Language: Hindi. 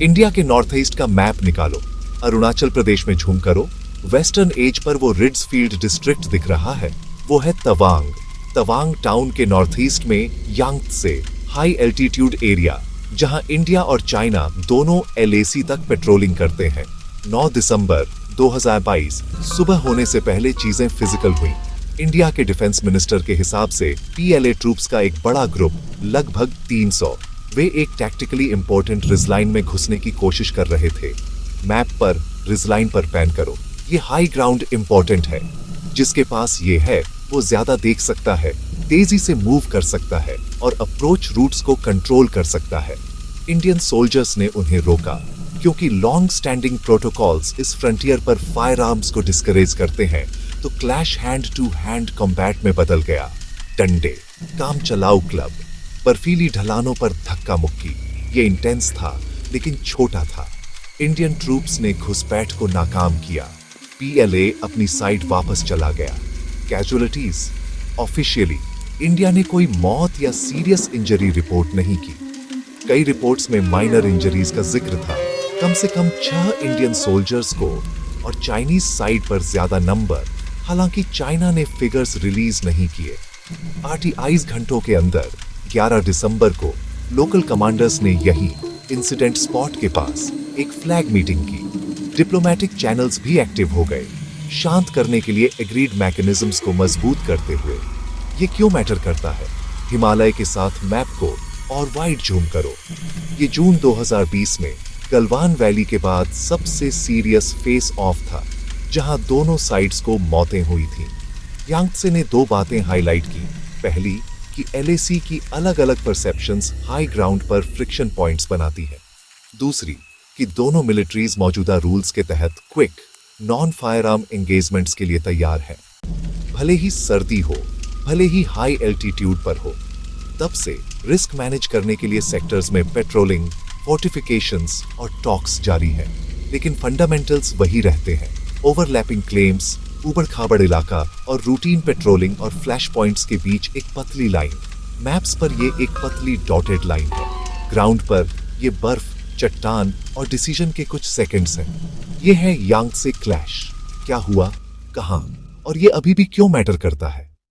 इंडिया के नॉर्थ ईस्ट का मैप निकालो। अरुणाचल प्रदेश में झूम करो। वेस्टर्न एज पर वो रिड्सफील्ड डिस्ट्रिक्ट दिख रहा है, वो है तवांग। तवांग टाउन के नॉर्थ ईस्ट में यांगत्से हाई एल्टीट्यूड एरिया, जहां इंडिया और चाइना दोनों LAC तक पेट्रोलिंग करते हैं। 9 दिसंबर 2022 सुबह होने से पहले चीजें फिजिकल हुई। इंडिया के डिफेंस मिनिस्टर के हिसाब से PLA ट्रूप्स का एक बड़ा ग्रुप, लगभग 300, वे एक टैक्टिकली इंपॉर्टेंट रिजलाइन में घुसने की कोशिश कर रहे थे। मैप पर रिजलाइन पर पैन करो। ये हाई ग्राउंड इंपॉर्टेंट है। जिसके पास ये है वो ज्यादा देख सकता है, तेजी से मूव कर सकता है और अप्रोच रूट्स को कंट्रोल कर सकता है। इंडियन सोल्जर्स ने उन्हें रोका क्योंकि लॉन्ग स्टैंडिंग प्रोटोकॉल्स इस फ्रंटियर पर फायर आर्म्स को डिस्करेज करते हैं, तो clash hand to hand combat में बदल गया। डंडे, काम चलाओ क्लब, बर्फीली ढलानों पर धक्का मुक्की। ये इंटेंस था लेकिन छोटा था। इंडियन ट्रूप्स ने घुसपैठ को नाकाम किया। PLA अपनी साइड वापस चला गया। कैजुअलिटीज, ऑफिशियली इंडिया ने कोई मौत या सीरियस इंजरी रिपोर्ट नहीं की। कई रिपोर्ट्स में माइनर इंजरीज का जिक्र था। कम से कम 6 इंडियन सोल्जर्स को और चाइनीज साइड पर ज्यादा नंबर। हालांकि चाइना ने फिगर्स रिलीज नहीं किए। RTIs घंटों के अंदर 11 दिसंबर को लोकल कमांडर्स ने यही इंसिडेंट स्पॉट के पास एक फ्लैग मीटिंग की। डिप्लोमेटिक चैनल्स भी एक्टिव हो गए, शांत करने के लिए एग्रीड मैकेनिज्म्स को मजबूत करते हुए। ये क्यों मैटर करता है? हिमालय के साथ मैप को और वाइड जूम करो। ये जून 2020 में गलवान वैली के बाद सबसे सीरियस फेस ऑफ था, जहां दोनों साइड्स को मौतें हुई थीं। यांगत्से ने 2 बातें हाईलाइट की। पहली कि LAC की अलग अलग परसेप्शंस हाई ग्राउंड पर फ्रिक्शन पॉइंट्स बनाती है। दूसरी कि दोनों मिलिट्रीज मौजूदा रूल्स के तहत quick non fire arm engagements के लिए तैयार हैं। भले ही सर्दी हो, भले ही हाई एल्टीट्यूड पर हो। तब से रिस्क मैनेज करने के लिए सेक्टर्स में पेट्रोलिंग, फोर्टिफिकेशंस और टॉक्स जारी है, लेकिन फंडामेंटल्स वही रहते हैं। ओवरलैपिंग क्लेम्स, ऊबड़ खाबड़ इलाका और रूटीन पेट्रोलिंग और फ्लैश पॉइंट्स के बीच एक पतली लाइन। मैप्स पर ये एक पतली डॉटेड लाइन है। ग्राउंड पर ये बर्फ, चट्टान और डिसीजन के कुछ सेकंड्स हैं। ये है यांगत्से क्लैश। क्या हुआ, कहां और ये अभी भी क्यों मैटर करता है?